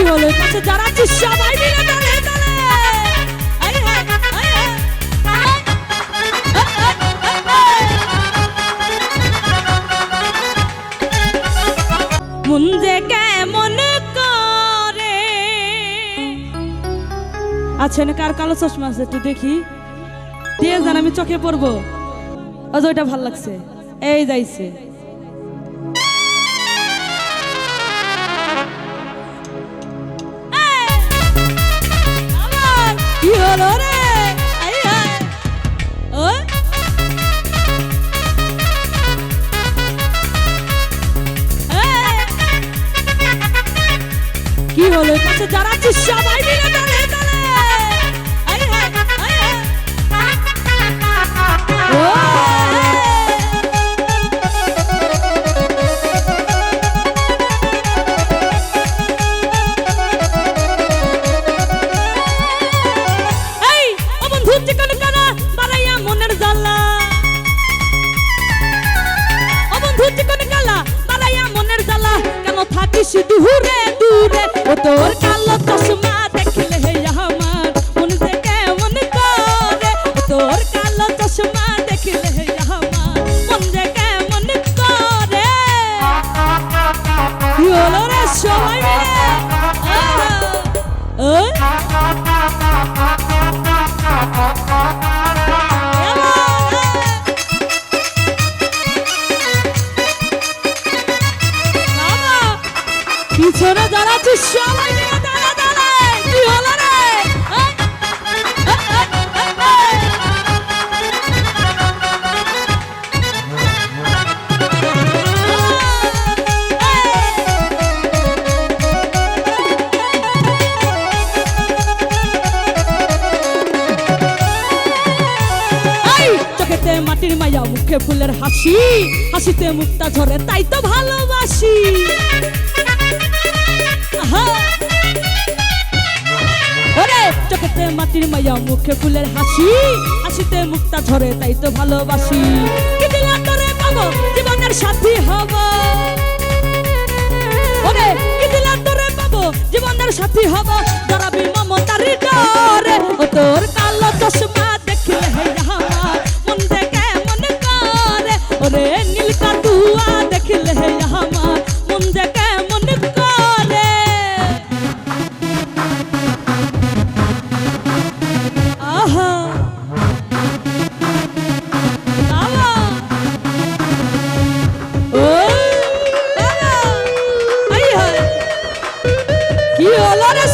হলো কাছে যারা আছে সবাই মিলে তালে তালে আয় হায় আয় হায় মন যে কেমন করে আছেন কার কালো চশমা আছে একটু দেখি দিয়ে যান আমি চোখে পড়বো ওইটা ভাল লাগছে এই যাইছে কি হলো রে কি হলো কাছে যারা আছে সবাই মিলে তালে তালে আয় হায় আয় হায় ও এই ও বন্ধু চিকন কানা বালাইয়া মনের জ্বালা ও বন্ধু চিকন কালা বালাইয়া মনের জ্বালা কেন থাকিস দূরে দূরে ও তোর কালো চশমা দেখলে হে আমার মন যে কেমন করে ও তোর কালো চশমা দেখলে হে আমার মন যে কেমন করে কি হলো রে সবাই মিলে পিছনে যারা আছে সবাই মিলে দাঁড়া দাঁড়া কি হলো রে চোখেতে মাটির মায়া মুখে ফুলের হাসি হাসিতে মুখটা ঝরে তাই তো ভালোবাসি চোখেতে মাটির মায়া মুখে ফুলের হাসি হাসিতে মুখটা ঝরে তাই তো ভালোবাসি কি দিলা তোরে পাবো জীবনের সাথী হব ওরে কি দিলা তোরে পাবো জীবনের সাথী হব জড়াবি মমতার ডরে ও তোর কালো চশমা দেখলে হে আমার মন যে কেমন করে ওরে নীল কাটুয়া দেখলে হে আমার মন যে কেমন করে আহা বাবা ও বাবা আই হায় কি হলো রে